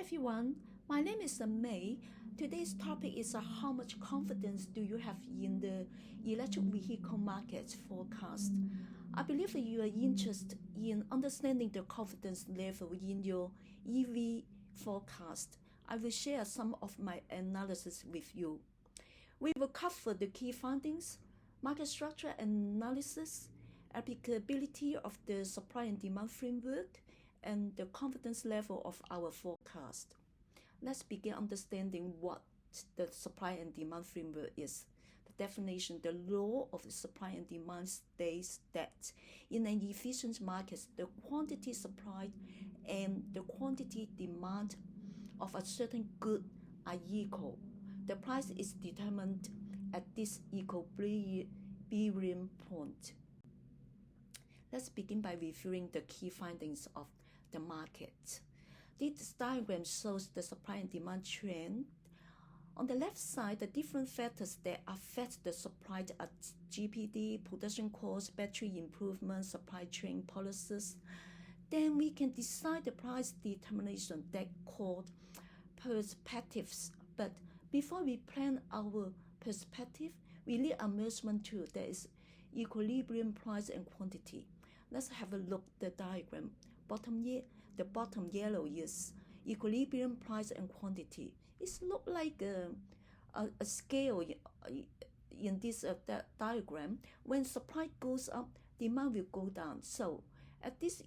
everyone, my name is May. Today's topic is how much confidence do you have in the electric vehicle market forecast? I believe that you are interested in understanding the confidence level in your EV forecast. I will share some of my analysis with you. We will cover the key findings, market structure analysis, applicability of the supply and demand framework, and the confidence level of our forecast. Let's begin understanding what the supply and demand framework is. The definition, the law of supply and demand states that in an efficient market, the quantity supplied and the quantity demand of a certain good are equal. The price is determined at this equilibrium point. Let's begin by reviewing the key findings of the market. This diagram shows the supply and demand trend. On the left side, the different factors that affect the supply are GPD, production cost, battery improvement, supply chain policies. Then we can decide the price determination that called perspectives. But before we plan our perspective, we need a measurement tool that is equilibrium price and quantity. Let's have a look at the diagram. The bottom yellow is equilibrium price and quantity. It looks like a scale in this diagram. When supply goes up, demand will go down. So at this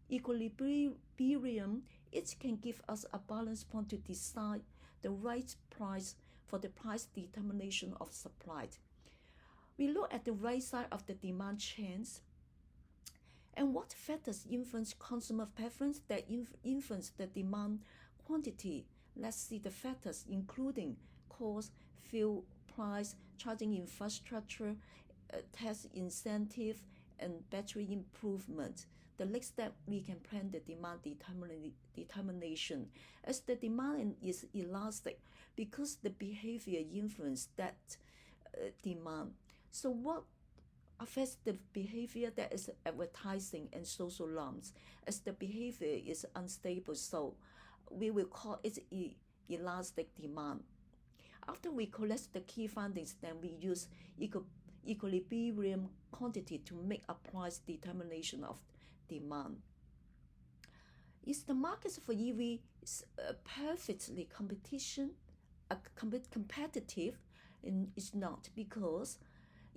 equilibrium, it can give us a balance point to decide the right price for the price determination of supply. We look at the right side of the demand chains. And what factors influence consumer preference that influence the demand quantity? Let's see the factors including cost, fuel price, charging infrastructure, tax incentive, and battery improvement. The next step, we can plan the demand determination. As the demand is elastic because the behavior influences that demand. So what affects the behavior? That is advertising and social norms. As the behavior is unstable, so we will call it elastic demand. After we collect the key findings, then we use equilibrium quantity to make a price determination of demand. Is the market for EV perfectly competitive? It's not, because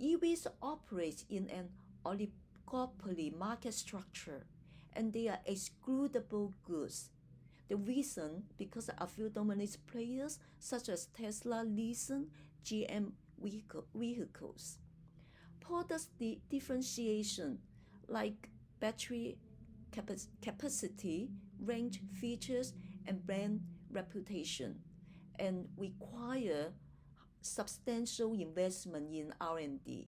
EVs operate in an oligopoly market structure, and they are excludable goods. The reason, because a few dominant players such as Tesla, Nissan, GM vehicles. Product differentiation like battery capacity, range, features, and brand reputation, and require substantial investment in R&D.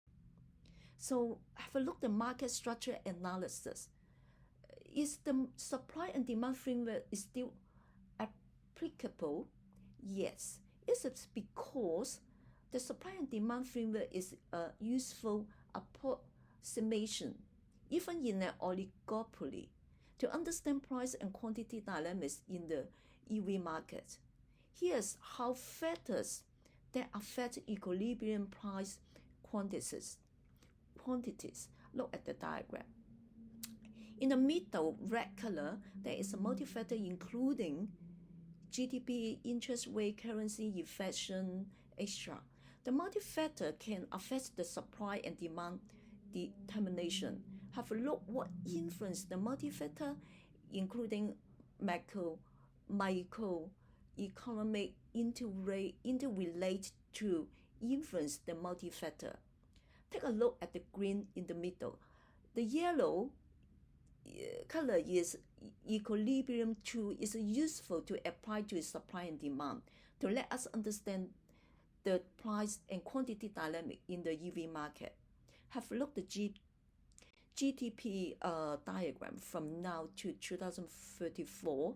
So have a look at the market structure analysis. Is the supply and demand framework is still applicable? Yes. It's because the supply and demand framework is a useful approximation, even in an oligopoly, to understand price and quantity dynamics in the EV market. Here's how factors that affect equilibrium price quantities. Look at the diagram. In the middle red color, there is a multi-factor including GDP, interest rate, currency, inflation, etc. The multi-factor can affect the supply and demand determination. Have a look what influence the multi-factor, including macro, micro, economic interrelate to influence the multi-factor. Take a look at the green in the middle. The yellow color is equilibrium tool is useful to apply to supply and demand to let us understand the price and quantity dynamic in the EV market. Have a look at the GDP diagram from now to 2034.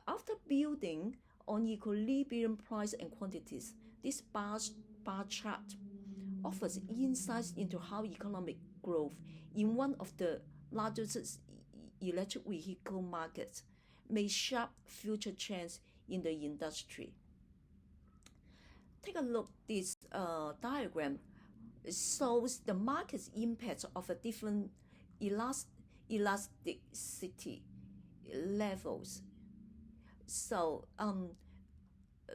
After building on equilibrium price and quantities, this bar chart offers insights into how economic growth in one of the largest electric vehicle markets may shape future trends in the industry. Take a look at this diagram. It shows the market's impact of a different elasticity levels. So,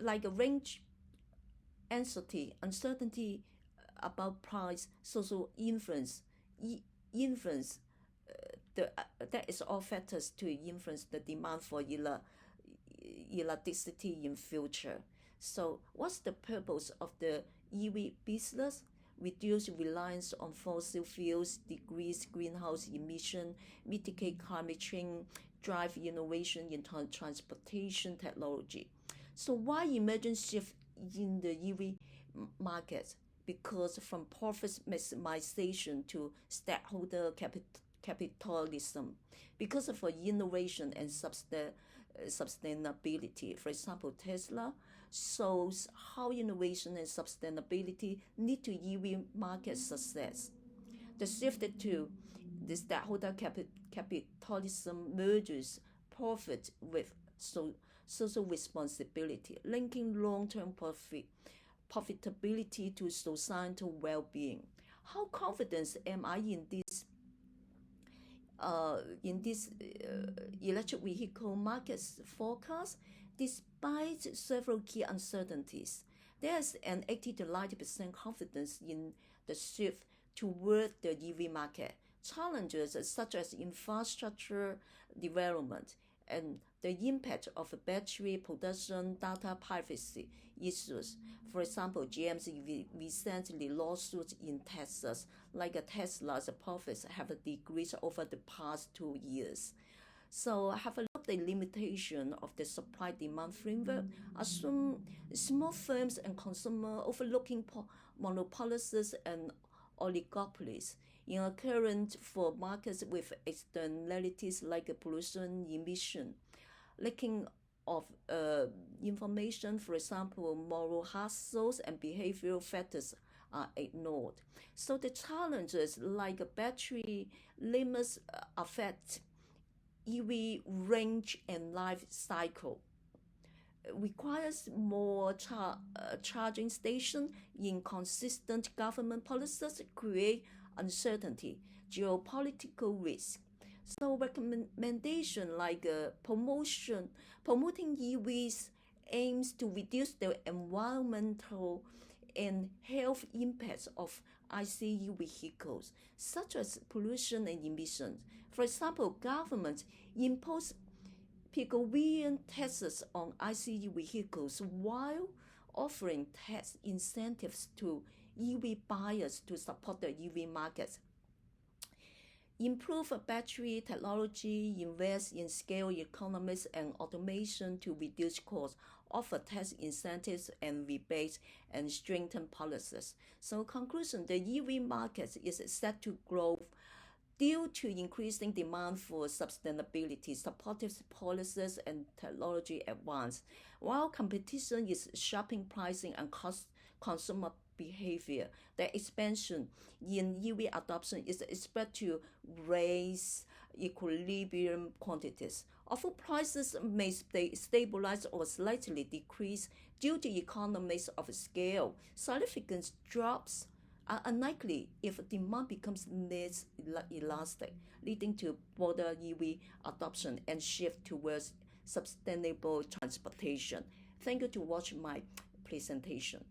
like a range, uncertainty about price, social influence that is all factors to influence the demand for electricity in future. So, what's the purpose of the EV business? Reduce reliance on fossil fuels, decrease greenhouse emission, mitigate climate change, drive innovation in transportation technology. So why emergent shift in the EV market? Because from profit maximization to stakeholder capitalism, because of innovation and sustainability. For example, Tesla shows how innovation and sustainability lead to EV market success. The shift to the stakeholder capitalism merges profit with social responsibility, linking long-term profitability to societal well-being. How confident am I in this electric vehicle market's forecast? Despite several key uncertainties, there's an 80 to 90% confidence in the shift toward the EV market. Challenges such as infrastructure development and the impact of battery production, data privacy issues. For example, GM's recently lawsuits in Texas, like Tesla's profits have decreased over the past 2 years. So have a look at the limitation of the supply-demand framework. Assume small firms and consumer overlooking monopolies and oligopolies. In a current for markets with externalities like pollution, emission, lacking of information, for example, moral hazards and behavioral factors are ignored. So the challenges like battery limits affect EV range and life cycle. Requires more charging stations, inconsistent government policies create uncertainty, geopolitical risk. So recommendation like promoting EVs aims to reduce the environmental and health impacts of ICE vehicles, such as pollution and emissions. For example, governments impose Piggyback taxes on ICE vehicles while offering tax incentives to EV buyers to support the EV market. Improve battery technology, invest in scale economies and automation to reduce costs, offer tax incentives and rebates, and strengthen policies. So conclusion, the EV market is set to grow due to increasing demand for sustainability, supportive policies, and technology advance, while competition is shaping pricing and consumer behavior. The expansion in EV adoption is expected to raise equilibrium quantities. Although prices may stabilize or slightly decrease due to economies of scale, significant drops are unlikely if demand becomes less elastic, leading to broader EV adoption and shift towards sustainable transportation. Thank you to watch my presentation.